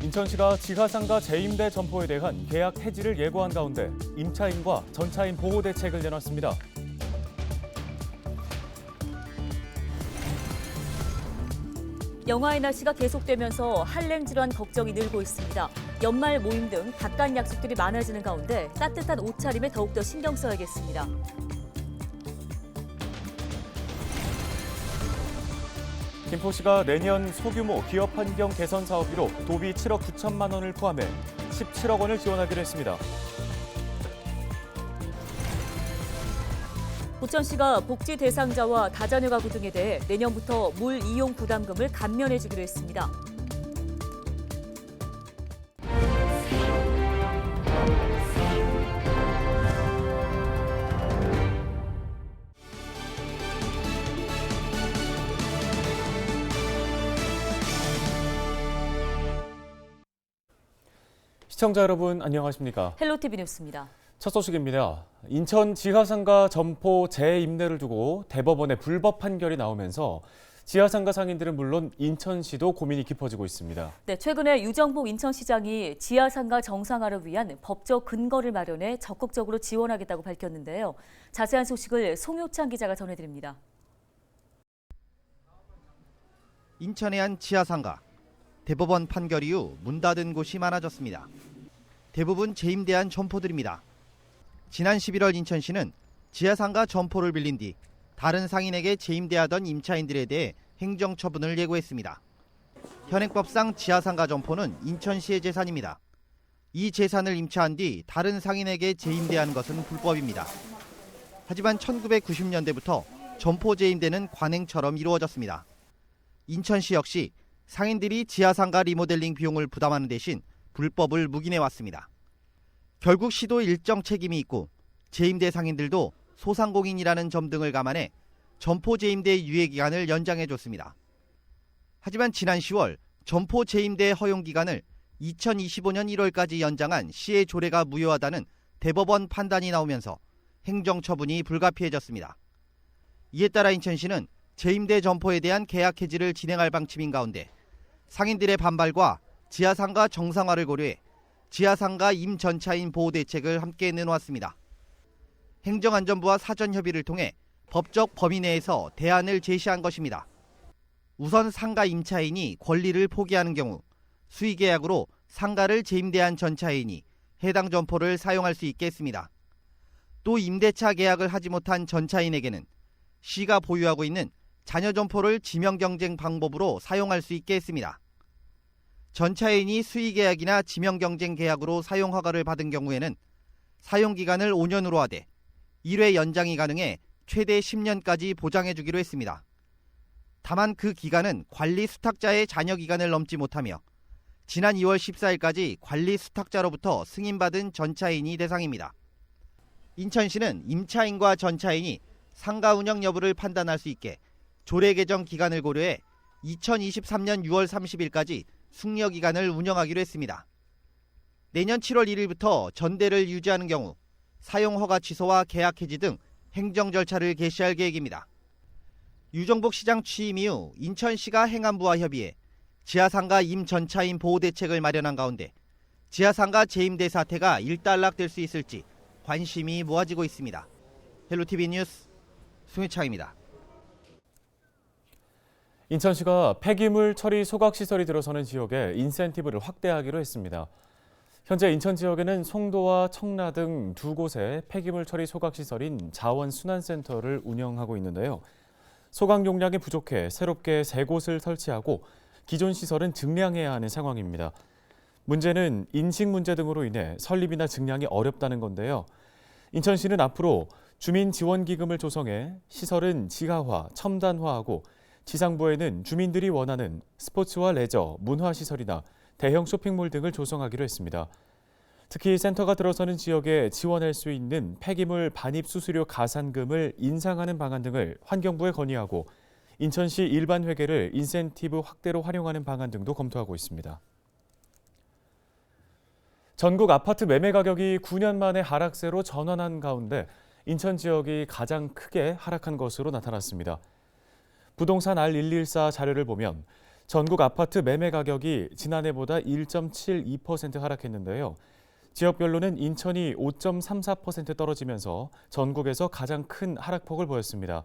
인천시가 지하상가 재임대 점포에 대한 계약 해지를 예고한 가운데 임차인과 전차인 보호 대책을 내놨습니다. 영하의 날씨가 계속되면서 한랭 질환 걱정이 늘고 있습니다. 연말 모임 등 바깥 약속들이 많아지는 가운데 따뜻한 옷차림에 더욱더 신경 써야겠습니다. 김포시가 내년 소규모 기업 환경 개선 사업비로 도비 7억 9천만 원을 포함해 17억 원을 지원하기로 했습니다. 부천시가 복지 대상자와 다자녀 가구 등에 대해 내년부터 물 이용 부담금을 감면해주기로 했습니다. 시청자 여러분 안녕하십니까? 헬로티비 뉴스입니다. 첫 소식입니다. 인천 지하상가 점포 재임대를 두고 대법원의 불법 판결이 나오면서 지하상가 상인들은 물론 인천시도 고민이 깊어지고 있습니다. 네, 최근에 유정복 인천시장이 지하상가 정상화를 위한 법적 근거를 마련해 적극적으로 지원하겠다고 밝혔는데요. 자세한 소식을 송효창 기자가 전해드립니다. 인천의 한 지하상가. 대법원 판결 이후 문 닫은 곳이 많아졌습니다. 대부분 재임대한 점포들입니다. 지난 11월 인천시는 지하상가 점포를 빌린 뒤 다른 상인에게 재임대하던 임차인들에 대해 행정처분을 예고했습니다. 현행법상 지하상가 점포는 인천시의 재산입니다. 이 재산을 임차한 뒤 다른 상인에게 재임대한 것은 불법입니다. 하지만 1990년대부터 점포 재임대는 관행처럼 이루어졌습니다. 인천시 역시 상인들이 지하상가 리모델링 비용을 부담하는 대신 불법을 묵인해왔습니다. 결국 시도 일정 책임이 있고 재임대 상인들도 소상공인이라는 점 등을 감안해 점포 재임대 유예기간을 연장해줬습니다. 하지만 지난 10월 점포 재임대 허용기간을 2025년 1월까지 연장한 시의 조례가 무효하다는 대법원 판단이 나오면서 행정처분이 불가피해졌습니다. 이에 따라 인천시는 재임대 점포에 대한 계약 해지를 진행할 방침인 가운데 상인들의 반발과 지하상가 정상화를 고려해 지하상가 임전차인 보호 대책을 함께 내놓았습니다. 행정안전부와 사전협의를 통해 법적 범위 내에서 대안을 제시한 것입니다. 우선 상가 임차인이 권리를 포기하는 경우 수의계약으로 상가를 재임대한 전차인이 해당 점포를 사용할 수 있게 했습니다. 또 임대차 계약을 하지 못한 전차인에게는 시가 보유하고 있는 잔여 점포를 지명경쟁 방법으로 사용할 수 있게 했습니다. 전차인이 수의계약이나 지명경쟁 계약으로 사용 허가를 받은 경우에는 사용기간을 5년으로 하되 1회 연장이 가능해 최대 10년까지 보장해주기로 했습니다. 다만 그 기간은 관리 수탁자의 잔여 기간을 넘지 못하며 지난 2월 14일까지 관리 수탁자로부터 승인받은 전차인이 대상입니다. 인천시는 임차인과 전차인이 상가 운영 여부를 판단할 수 있게 조례 개정 기간을 고려해 2023년 6월 30일까지 숙려 기간을 운영하기로 했습니다. 내년 7월 1일부터 전대를 유지하는 경우 사용 허가 취소와 계약 해지 등 행정 절차를 개시할 계획입니다. 유정복 시장 취임 이후 인천시가 행안부와 협의해 지하상가 임전차인 보호 대책을 마련한 가운데 지하상가 재임대 사태가 일단락될 수 있을지 관심이 모아지고 있습니다. 헬로티비 뉴스 송혜창입니다. 인천시가 폐기물 처리 소각시설이 들어서는 지역에 인센티브를 확대하기로 했습니다. 현재 인천 지역에는 송도와 청라 등 두 곳에 폐기물 처리 소각시설인 자원순환센터를 운영하고 있는데요. 소각 용량이 부족해 새롭게 3곳을 설치하고 기존 시설은 증량해야 하는 상황입니다. 문제는 인식 문제 등으로 인해 설립이나 증량이 어렵다는 건데요. 인천시는 앞으로 주민지원기금을 조성해 시설은 지하화, 첨단화하고 지상부에는 주민들이 원하는 스포츠와 레저, 문화시설이나 대형 쇼핑몰 등을 조성하기로 했습니다. 특히 센터가 들어서는 지역에 지원할 수 있는 폐기물 반입 수수료 가산금을 인상하는 방안 등을 환경부에 건의하고 인천시 일반 회계를 인센티브 확대로 활용하는 방안 등도 검토하고 있습니다. 전국 아파트 매매 가격이 9년 만에 하락세로 전환한 가운데 인천 지역이 가장 크게 하락한 것으로 나타났습니다. 부동산 R114 자료를 보면 전국 아파트 매매 가격이 지난해보다 1.72% 하락했는데요. 지역별로는 인천이 5.34% 떨어지면서 전국에서 가장 큰 하락폭을 보였습니다.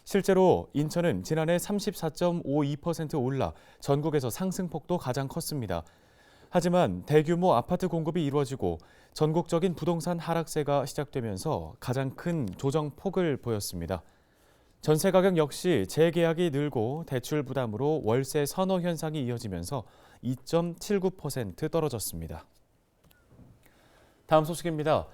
실제로 인천은 지난해 34.52% 올라 전국에서 상승폭도 가장 컸습니다. 하지만 대규모 아파트 공급이 이루어지고 전국적인 부동산 하락세가 시작되면서 가장 큰 조정폭을 보였습니다. 전세 가격 역시 재계약이 늘고 대출 부담으로 월세 선호 현상이 이어지면서 2.79% 떨어졌습니다. 다음 소식입니다.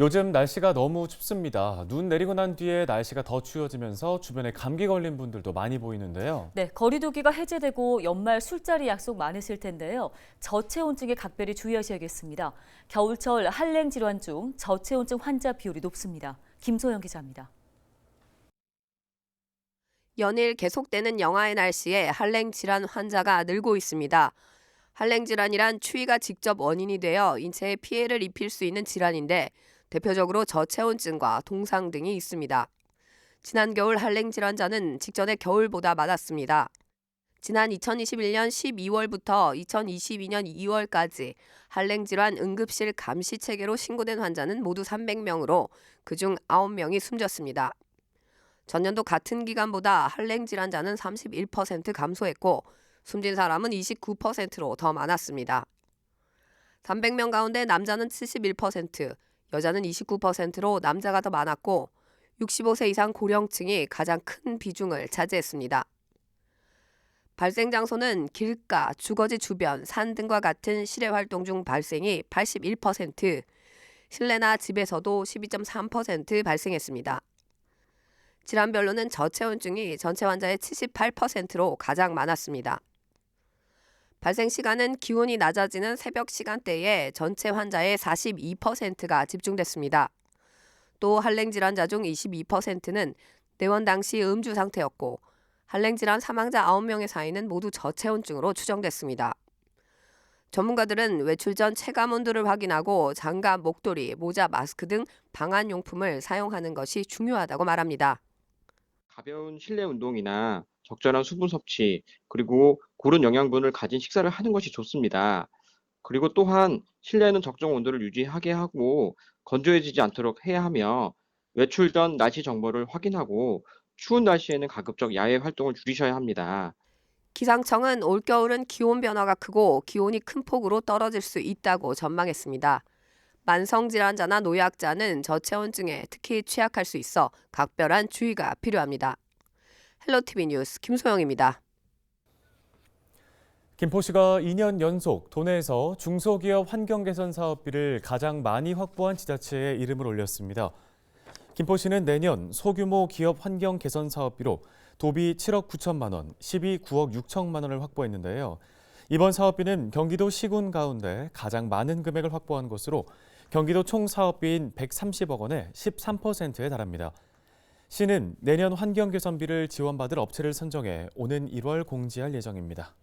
요즘 날씨가 너무 춥습니다. 눈 내리고 난 뒤에 날씨가 더 추워지면서 주변에 감기 걸린 분들도 많이 보이는데요. 네, 거리두기가 해제되고 연말 술자리 약속 많으실 텐데요. 저체온증에 각별히 주의하셔야겠습니다. 겨울철 한랭 질환 중 저체온증 환자 비율이 높습니다. 김소영 기자입니다. 연일 계속되는 영하의 날씨에 한랭 질환 환자가 늘고 있습니다. 한랭 질환이란 추위가 직접 원인이 되어 인체에 피해를 입힐 수 있는 질환인데 대표적으로 저체온증과 동상 등이 있습니다. 지난 겨울 한랭 질환자는 직전의 겨울보다 많았습니다. 지난 2021년 12월부터 2022년 2월까지 한랭 질환 응급실 감시 체계로 신고된 환자는 모두 300명으로 그중 9명이 숨졌습니다. 전년도 같은 기간보다 한랭 질환자는 31% 감소했고 숨진 사람은 29%로 더 많았습니다. 300명 가운데 남자는 71%, 여자는 29%로 남자가 더 많았고 65세 이상 고령층이 가장 큰 비중을 차지했습니다. 발생 장소는 길가, 주거지 주변, 산 등과 같은 실외 활동 중 발생이 81%, 실내나 집에서도 12.3% 발생했습니다. 질환별로는 저체온증이 전체 환자의 78%로 가장 많았습니다. 발생 시간은 기온이 낮아지는 새벽 시간대에 전체 환자의 42%가 집중됐습니다. 또 한랭 질환자 중 22%는 내원 당시 음주 상태였고 한랭 질환 사망자 9명의 사이는 모두 저체온증으로 추정됐습니다. 전문가들은 외출 전 체감 온도를 확인하고 장갑, 목도리, 모자, 마스크 등 방한용품을 사용하는 것이 중요하다고 말합니다. 가벼운 실내 운동이나 적절한 수분 섭취, 그리고 고른 영양분을 가진 식사를 하는 것이 좋습니다. 그리고 또한 실내는 적정 온도를 유지하게 하고 건조해지지 않도록 해야 하며 외출 전 날씨 정보를 확인하고 추운 날씨에는 가급적 야외 활동을 줄이셔야 합니다. 기상청은 올겨울은 기온 변화가 크고 기온이 큰 폭으로 떨어질 수 있다고 전망했습니다. 만성질환자나 노약자는 저체온증에 특히 취약할 수 있어 각별한 주의가 필요합니다. 헬로티비 뉴스 김소영입니다. 김포시가 2년 연속 도내에서 중소기업 환경개선 사업비를 가장 많이 확보한 지자체에 이름을 올렸습니다. 김포시는 내년 소규모 기업 환경 개선 사업비로 도비 7억 9천만 원, 시비 9억 6천만 원을 확보했는데요. 이번 사업비는 경기도 시군 가운데 가장 많은 금액을 확보한 것으로 경기도 총 사업비인 130억 원의 13%에 달합니다. 시는 내년 환경 개선비를 지원받을 업체를 선정해 오는 1월 공지할 예정입니다.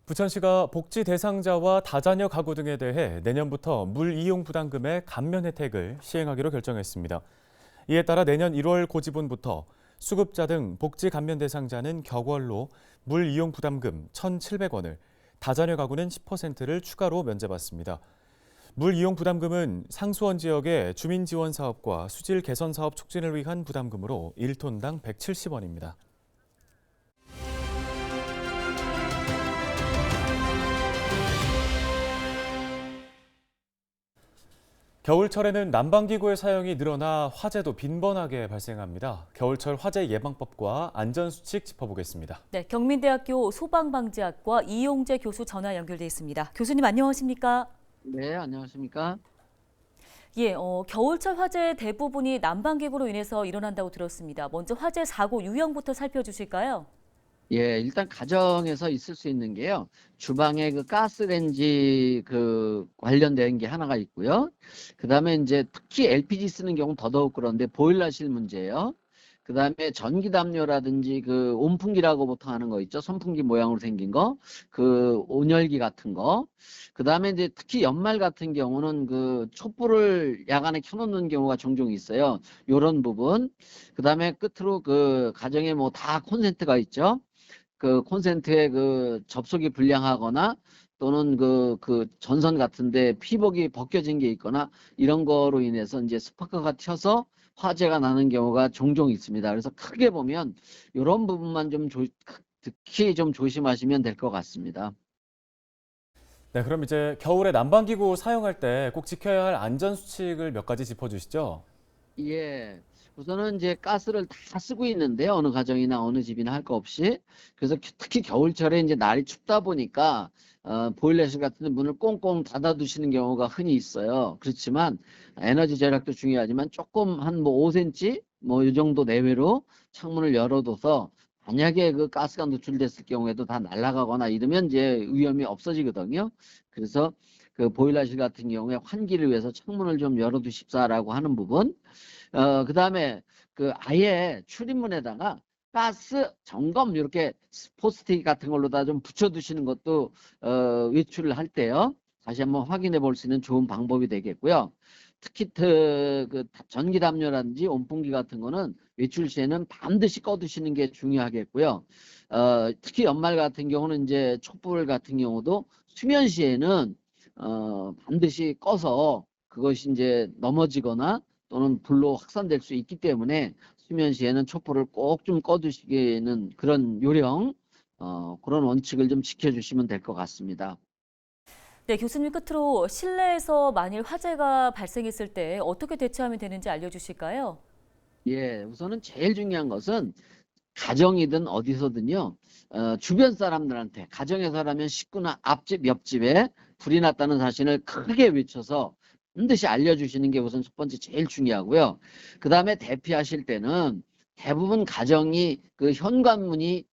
부천시가 복지 대상자와 다자녀 가구 등에 대해 내년부터 물 이용 부담금의 감면 혜택을 시행하기로 결정했습니다. 이에 따라 내년 1월 고지분부터 수급자 등 복지 감면 대상자는 격월로 물 이용 부담금 1,700원을, 다자녀 가구는 10%를 추가로 면제받습니다. 물 이용 부담금은 상수원 지역의 주민 지원 사업과 수질 개선 사업 촉진을 위한 부담금으로 1톤당 170원입니다. 겨울철에는 난방기구의 사용이 늘어나 화재도 빈번하게 발생합니다. 겨울철 화재 예방법과 안전수칙 짚어보겠습니다. 네, 경민대학교 소방방지학과 이용재 교수 전화 연결돼 있습니다. 교수님 안녕하십니까? 네, 안녕하십니까? 예, 겨울철 화재 대부분이 난방기구로 인해서 일어난다고 들었습니다. 먼저 화재 사고 유형부터 살펴주실까요? 예, 일단 가정에서 있을 수 있는 게요. 주방에 그 가스레인지 관련된 게 하나가 있고요. 그다음에 이제 특히 LPG 쓰는 경우는 더더욱 그런데 보일러실 문제예요. 그다음에 전기담요라든지 그 온풍기라고 보통 하는 거 있죠. 선풍기 모양으로 생긴 거, 그 온열기 같은 거. 그다음에 이제 특히 연말 같은 경우는 그 촛불을 야간에 켜놓는 경우가 종종 있어요. 요런 부분. 그다음에 끝으로 그 가정에 뭐 다 콘센트가 있죠. 그 콘센트에 그 접속이 불량하거나 또는 그 전선 같은데 피복이 벗겨진 게 있거나 이런 거로 인해서 이제 스파크가 튀어서 화재가 나는 경우가 종종 있습니다. 그래서 크게 보면 이런 부분만 좀 특히 좀 조심하시면 될 것 같습니다. 네, 그럼 이제 겨울에 난방기구 사용할 때 꼭 지켜야 할 안전 수칙을 몇 가지 짚어주시죠. 예. 우선은 이제 가스를 다 쓰고 있는데요. 어느 가정이나 어느 집이나 할 거 없이. 그래서 특히 겨울철에 이제 날이 춥다 보니까 보일러실 같은 데 문을 꽁꽁 닫아 두시는 경우가 흔히 있어요. 그렇지만 에너지 절약도 중요하지만 조금 한 뭐 5cm 뭐 이 정도 내외로 창문을 열어둬서 만약에 그 가스가 노출됐을 경우에도 다 날아가거나 이러면 이제 위험이 없어지거든요. 그래서 그 보일러실 같은 경우에 환기를 위해서 창문을 좀 열어두십사라고 하는 부분. 그다음에 그 아예 출입문에다가 가스 점검 이렇게 포스트잇 같은 걸로다 좀 붙여두시는 것도 외출을 할 때요. 다시 한번 확인해 볼 수 있는 좋은 방법이 되겠고요. 특히 그 전기 담요라든지 온풍기 같은 거는 외출 시에는 반드시 꺼두시는 게 중요하겠고요. 특히 연말 같은 경우는 이제 촛불 같은 경우도 수면 시에는 반드시 꺼서 그것이 이제 넘어지거나 또는 불로 확산될 수 있기 때문에 수면 시에는 촛불을 꼭 좀 꺼두시는 그런 요령, 그런 원칙을 좀 지켜주시면 될 것 같습니다. 네, 교수님 끝으로 실내에서 만일 화재가 발생했을 때 어떻게 대처하면 되는지 알려주실까요? 예, 우선은 제일 중요한 것은 가정이든 어디서든요, 주변 사람들한테, 가정에서라면 식구나 앞집, 옆집에 불이 났다는 사실을 크게 외쳐서 반드시 알려주시는 게 우선 첫 번째 제일 중요하고요. 그 다음에 대피하실 때는 대부분 가정이 그 현관문이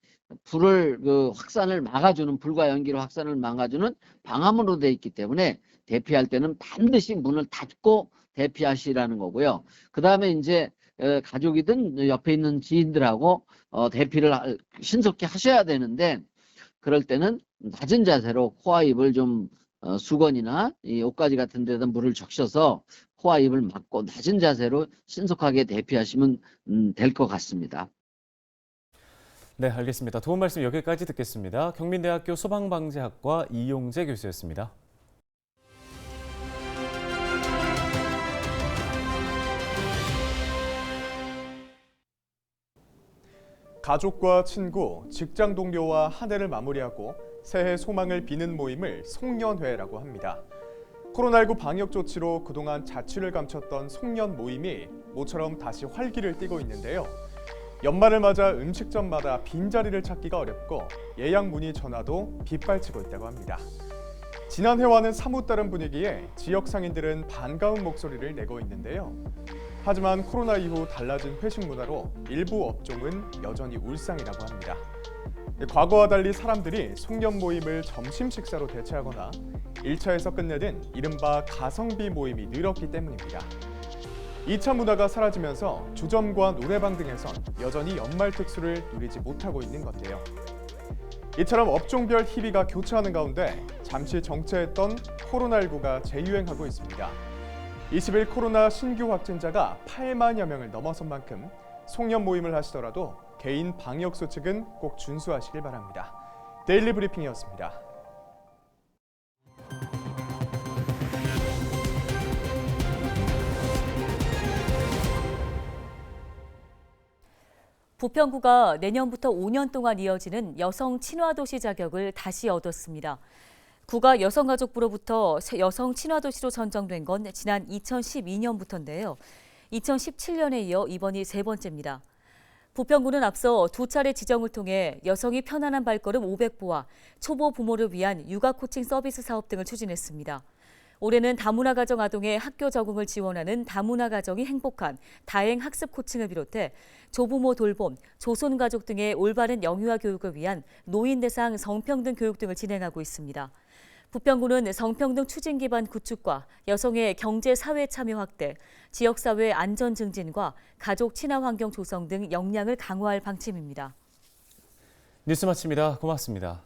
불을 그 확산을 막아주는, 불과 연기로 확산을 막아주는 방화문으로 되어 있기 때문에 대피할 때는 반드시 문을 닫고 대피하시라는 거고요. 그 다음에 이제 가족이든 옆에 있는 지인들하고 대피를 신속히 하셔야 되는데, 그럴 때는 낮은 자세로 코와 입을 좀 수건이나 이 옷가지 같은 데다 물을 적셔서 코와 입을 막고 낮은 자세로 신속하게 대피하시면 될 것 같습니다. 네, 알겠습니다. 도움 말씀 여기까지 듣겠습니다. 경민대학교 소방방재학과 이용재 교수였습니다. 가족과 친구, 직장 동료와 한 해를 마무리하고 새해 소망을 비는 모임을 송년회라고 합니다. 코로나19 방역 조치로 그동안 자취를 감췄던 송년 모임이 모처럼 다시 활기를 띠고 있는데요. 연말을 맞아 음식점마다 빈자리를 찾기가 어렵고 예약 문의 전화도 빗발치고 있다고 합니다. 지난해와는 사뭇 다른 분위기에 지역 상인들은 반가운 목소리를 내고 있는데요. 하지만 코로나 이후 달라진 회식 문화로 일부 업종은 여전히 울상이라고 합니다. 과거와 달리 사람들이 송년 모임을 점심 식사로 대체하거나 1차에서 끝내는 이른바 가성비 모임이 늘었기 때문입니다. 2차 문화가 사라지면서 주점과 노래방 등에선 여전히 연말 특수를 누리지 못하고 있는 건데요. 이처럼 업종별 희비가 교차하는 가운데 잠시 정체했던 코로나19가 재유행하고 있습니다. 20일 코로나 신규 확진자가 8만여 명을 넘어선 만큼 송년 모임을 하시더라도 개인 방역 수칙은 꼭 준수하시길 바랍니다. 데일리 브리핑이었습니다. 부평구가 내년부터 5년 동안 이어지는 여성 친화도시 자격을 다시 얻었습니다. 구가 여성가족부로부터 여성 친화도시로 선정된 건 지난 2012년부터인데요. 2017년에 이어 이번이 세 번째입니다. 부평구는 앞서 두 차례 지정을 통해 여성이 편안한 발걸음 500보와 초보 부모를 위한 육아 코칭 서비스 사업 등을 추진했습니다. 올해는 다문화 가정 아동의 학교 적응을 지원하는 다문화 가정이 행복한 다행 학습 코칭을 비롯해 조부모 돌봄, 조손 가족 등의 올바른 영유아 교육을 위한 노인 대상 성평등 교육 등을 진행하고 있습니다. 부평구는 성평등 추진 기반 구축과 여성의 경제 사회 참여 확대, 지역사회 안전 증진과 가족 친화 환경 조성 등 역량을 강화할 방침입니다. 뉴스 마칩니다. 고맙습니다.